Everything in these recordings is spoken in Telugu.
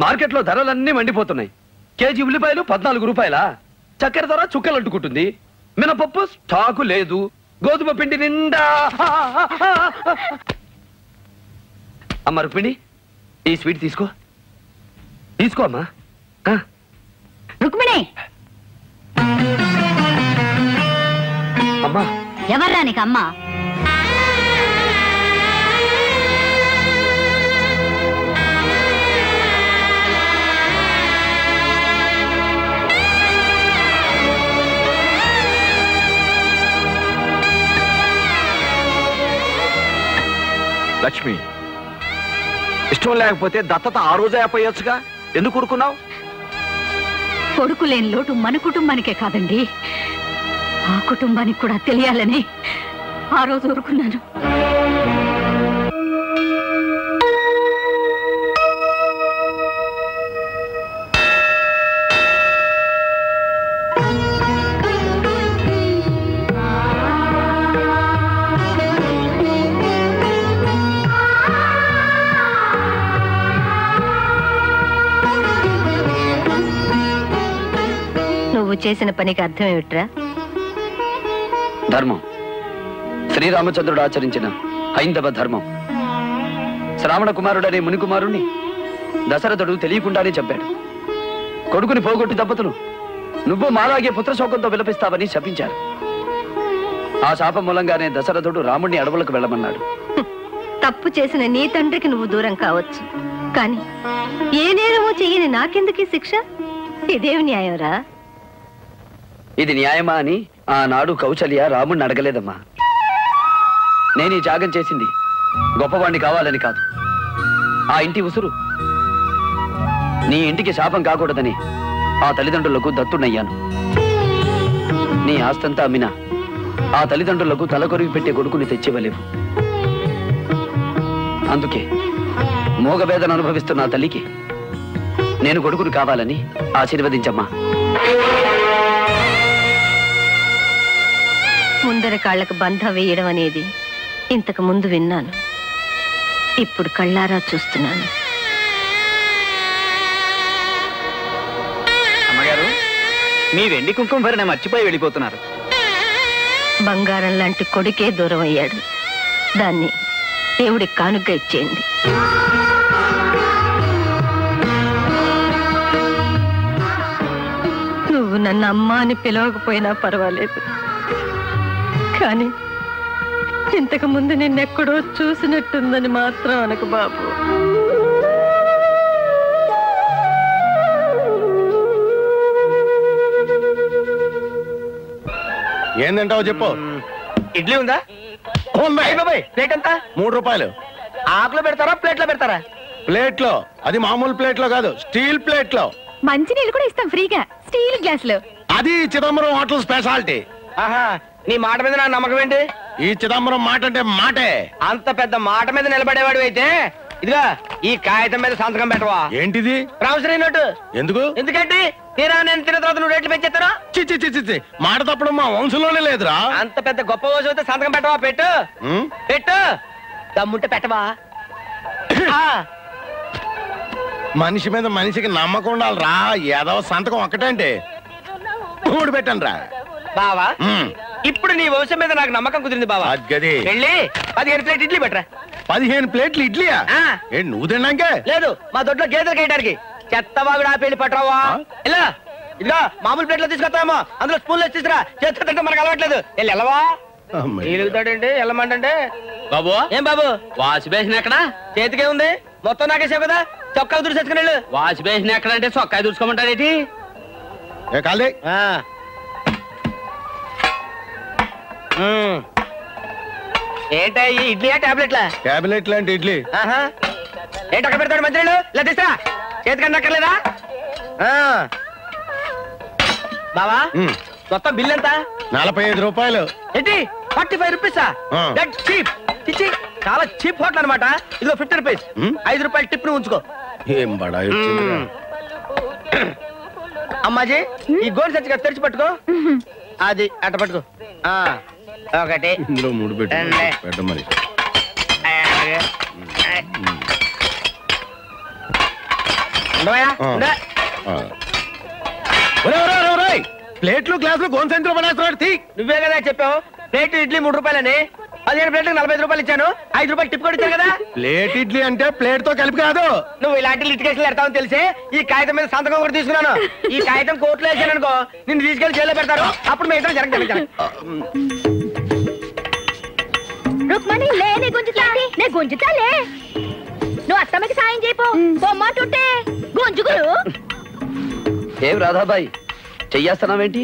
మార్కెట్లో ధరలన్నీ మండిపోతున్నాయి. కేజీ ఉల్లిపాయలు 14 రూపాయలా? చక్కెర ధర చుక్కలు అంటుకుంటుంది. మినపప్పు స్టాకు లేదు. గోధుమ పిండి నిండా. అమ్మ రుక్మిణి, ఈ స్వీట్ తీసుకో. తీసుకో అమ్మా. రుక్మిణి, అమ్మా. ఎవర్రా నీకు అమ్మా? లక్ష్మి, ఇష్టం లేకపోతే దత్తత ఆ రోజే అయిపోయొచ్చుగా. ఎందుకు ఊరుకున్నావు? కొడుకు లేని లోటు మన కుటుంబానికే కాదండి, ఆ కుటుంబానికి కూడా తెలియాలని ఆ రోజు ఊరుకున్నాను. నువ్వు చేసిన పనికి అర్థం ఏమిట్రా? ధర్మం. శ్రీరామచంద్రుడు ఆచరించిన హైందవ ధర్మం. శ్రావణ కుమారుడనే మునికుమారుణ్ణి దశరథుడు తెలియకుండానే చంపాడు. కొడుకుని పోగొట్టి దంపతులు నువ్వు మాలాగే పుత్రశోకంతో విలపిస్తావని శపించారు. ఆ శాపం మూలంగానే దశరథుడు రాముణ్ణి అడవులకు వెళ్ళమన్నాడు. తప్పు చేసిన నీ తండ్రికి నువ్వు దూరం కావచ్చు, కానీ ఏ నేరమో చెయ్యని నాకెందుకీ శిక్ష? ఇదేమి న్యాయంరా? ఇది న్యాయమా అని ఆనాడు కౌసల్య రాముణ్ణి అడగలేదమ్మా. నేను ఈ త్యాగం చేసింది గొప్పవాణ్ణి కావాలని కాదు. ఆ ఇంటి ఉసురు నీ ఇంటికి శాపం కాకూడదని ఆ తల్లిదండ్రులకు దత్తునయ్యాను. నీ ఆస్తంతా అమ్మినా ఆ తల్లిదండ్రులకు తలకొరివి పెట్టే కొడుకుని తెచ్చివ్వలేవు. అందుకే మోగవేదన అనుభవిస్తున్న ఆ తల్లికి నేను కొడుకుని కావాలని ఆశీర్వదించమ్మా. ముందర కాళ్లకు బంధం వేయడం అనేది ఇంతకు ముందు విన్నాను, ఇప్పుడు కళ్ళారా చూస్తున్నాను. అమ్మగారు, మీ వెండి కుంకుమ భరణ మర్చిపోయి వెళ్ళిపోతున్నారు. బంగారం లాంటి కొడుకే దూరం అయ్యాడు, దాన్ని దేవుడికి కానుగ్గా ఇచ్చేయండి. నువ్వు నన్ను అమ్మ అని పిలవకపోయినా పర్వాలేదు, కానీ ఇంతకు ముందు నిన్నెక్కడో చూసినట్టుందని మాత్రం అనకు బాబు. ఏందంటావు చెప్పు. ఇడ్లీ ఉందా? ప్లేట్ ఎంత? 3 రూపాయలు. ఆకులో పెడతారా ప్లేట్లో పెడతారా? ప్లేట్లో. అది మామూలు ప్లేట్లో కాదు, స్టీల్ ప్లేట్లో. మంచి నీళ్ళు కూడా ఇస్తాం ఫ్రీగా, స్టీల్ గ్లాసులు. అది చిదంబరం హోటల్ స్పెషాలిటీ. ఆహా, నీ మాట మీద నా నమ్మకం ఏంటి? ఈ చిదంబరం మాట అంటే మాటే. అంత పెద్ద మాట మీద నిలబడేవాడు అయితే ఇదిగా ఈ కాగితం మీద సంతకం పెట్టవా? ఏంటిది? Promissory note. ఎందుకు? ఎందుకంటే తీరా నేను తిన్న తర్వాత నువ్వు రేట్లు పెంచేస్తారా? చి మాట తప్పడం మా వంశంలోనే లేదురా. అంత పెద్ద గొప్ప రోజు అయితే సంతకం పెట్టవా? పెట్టు పెట్టు, దమ్ముంటే పెట్టవా? మనిషి మీద మనిషికి నమ్మకం ఉండాలిరా. ఏదో సంతకం ఒక్కటంటే 3 పెట్టండి రా బావా. ఇప్పుడు నీ వంశం మీద నాకు నమ్మకం కుదిరింది బావా. గది వెళ్ళి 15 ప్లేట్ ఇడ్లీ పెట్టరా. 15 ప్లేట్లు ఇడ్లీయా? ఏంటి నువ్వు తిన్నాకే? లేదు, మా దొడ్లో గేదెలు కేయడానికి. చెత్తవాగుడు ఆ పెళ్లి పట్టరావా? ఇలా ఇదిగా మామూలు ప్లేట్లో తీసుకొస్తామో అందులో స్పూన్లో తీసుకురా. చేతితో తింటే మనకు అలవాట్లేదు. వెళ్ళి వెళ్ళవా? ఎలుగుతాడండి వెళ్ళమంటే. బాబు ఏం బాబు, వాష్ బేసిన్ ఎక్కడ? చేతికే ఉంది, మొత్తం నాకేసావు కదా. చొక్కా దుడిసేసుకుని వెళ్ళు. వాష్ బేసిన్ ఎక్కడ అంటే చొక్కా దుడుచుకోమంటాడేటి? ఏంటా ఈ ఇడ్లీయా టాబ్లెట్లా? టాబ్లెట్ లాంటి ఇడ్లీ. ఏంటి అక్కడ పెడతాడు మంత్రులు? ఇలా తీసుకురా. చేతికన్నా అక్కర్లేదా? బావా మొత్తం బిల్ ఎంత? 45 రూపాయలు. ఏంటి 45 రూపీసా? చీప్. చాలా చీప్ హోటల్ అనమాట. ఇదిగో 50 రూపీస్. 5 రూపాయలు టిప్ ను ఉంచుకో. ఏం బడా అమ్మాజీ, ఈ గోల్డ్ సంచి తెరిచి పట్టుకో. అది అట్ట పట్టుకో. ఒకటి, ఇందులో 3 పెట్టు మరి. ఉండవయ్యా, ఉండే. ప్లేట్లు గ్లాసులు గోన్ సెంటర్ పడేస్తున్నాడు తీ. నువ్వే కదా చెప్పావు ప్లేట్ ఇడ్లీ 3 రూపాయలని. 15 ప్లేట్లకు 45 రూపాయలు ఇచ్చాను. 5 రూపాయలు టిప్ కూడా ఇచ్చాను కదా. ప్లేట్ ఇడ్లీ అంటే ప్లేట్ తో కలిపి కాదు. నువ్వు ఇలాంటి లిటికేషన్లు పెడతావని తెలిసి ఈ కాగితం మీద సంతకం కూడా తీసుకున్నాను. ఈ కాగితం కోర్టులో వేసాను అనుకో, నిన్ను తీసుకెళ్లి జైల్లో పెడతారు. అప్పుడు మిగతా జరగ. రుక్మణి లే, నీ గుంజుతాంది, నే గుంజుతాలే. నువ్వు అత్తమ్మకి సాయం చేయపో, బొమ్మంటుంటే గుంజుగులు. ఏం రాధాబాయి చెయ్యేస్తున్నావేంటి?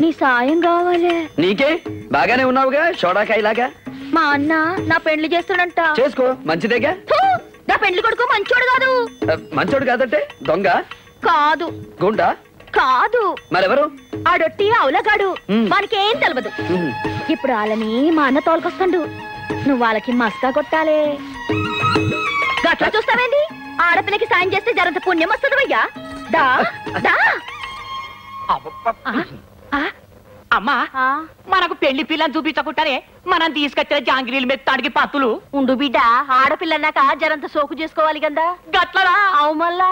నీ సాయం కావాలి. నీకే బాగానే ఉన్నావుగా షోడాకాయలాగా. మా అన్న నా పెండ్లి చేస్తాడంట. చేసుకో, మంచిదేగా. ఫు, నా పెండ్లి కొడుకు మంచోడు కాదు. మంచోడు కాదంటే దొంగ కాదు, గుండా కాదు, మరెవరు? ఆడొట్టి అవులగాడు. మనకేం తెలియదు. ఉమ్. ఇప్పుడు వాళ్ళని మా అన్న తోలుకొస్తాడు. నువ్వు వాళ్ళకి మస్కా కొట్టాలే. గట్లా చూస్తావేంటి? ఆడపిల్లకి సాయం చేస్తే జరంత పుణ్యం వస్తుంది భయ్యా. దా దా. అమ్మా, మనకు పెళ్లి పిల్లని చూపించకుండానే మనం తీసుకొచ్చిన జాంగిరీలు మెత్తాడికి పత్తులు ఉండు బిడ్డ, ఆడపిల్లన్నాక జరంత సోకు చేసుకోవాలి కదా. గట్లరా? అవు మళ్ళా.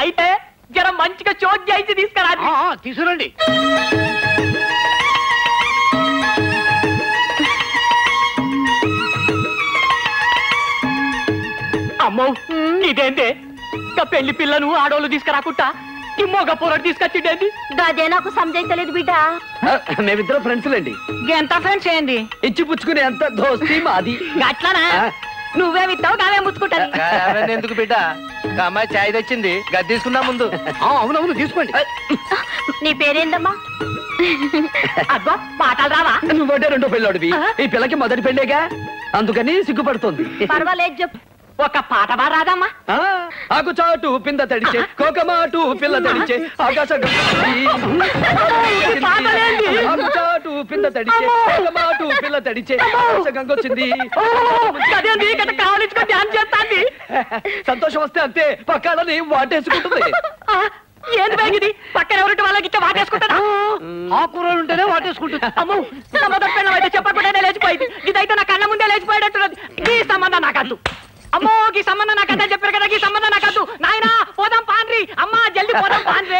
అయితే జర మంచిగా చోటు చేయించి తీసుకురా. తీసుకురండి. అమ్మో, ఇదేంటే పెళ్లి పిల్లను ఆడోళ్ళు తీసుకురాకుండా ఈ మొగ పొరడు తీసుకొచ్చిండేంది? గదే నాకు సమజైతలేదు బిడ్డ. మేమిద్దరం ఫ్రెండ్స్లేండి. ఎంత ఫ్రెండ్స్ ఏంది? ఇచ్చి పుచ్చుకునే అంత దోస్తి మాది. గట్లనా? నువ్వే విత్తావు కావే ముచ్చుకుంటాను. ఎందుకు బిడ్డ, అమ్మాయి చాయ్ తెచ్చింది, గది తీసుకున్నా ముందు. అవునవును తీసుకోండి. నీ పేరేందమ్మా? అబ్బో, పాటలు రావా? నువ్వంటే రెండో పెళ్ళోడివి. ఈ పిల్లకి మొదటి పెళ్ళేగా, అందుకని సిగ్గుపడుతోంది. పర్వాలేదు చెప్పు. ఒక పాట రాదమ్మా? ఆకు చాటు పింద తడిచే, కోకమాటు పిల్ల తడిచే, ఆకాశం ఆకు చాటు పింద తడిచే, కోకమాటు పిల్ల తడిచే, ఆకాశ గంగొచ్చింది. కావలించుకొని ధ్యానం చేస్తాంది. సంతోషం వస్తే అంతే, పక్కాలని వాటేసుకుంటుంది. ఏంది బ్యాగ్ పక్కన ఎవరింటి వాళ్ళకి ఇచ్చే వాటేసుకుంటారా? ఆ కూరలు ఉంటేనే వాటేసుకుంటుంది. అమ్మో, నా మొదటి పిల్లలు అయితే చెప్పకుండానే లేచిపోయింది. ఇదైతే నా కళ్ళ ముందే లేచిపోయేటట్టున్నది. ఈ సంబంధం నాకద్దు. అమ్మో, ఈ సంబంధం నాకద్దని చెప్పారు కదా. ఈ సంబంధం నాకద్దు. నాయనా పోదాం పాన్రి. అమ్మా జల్ది పోదాం పాన్రే.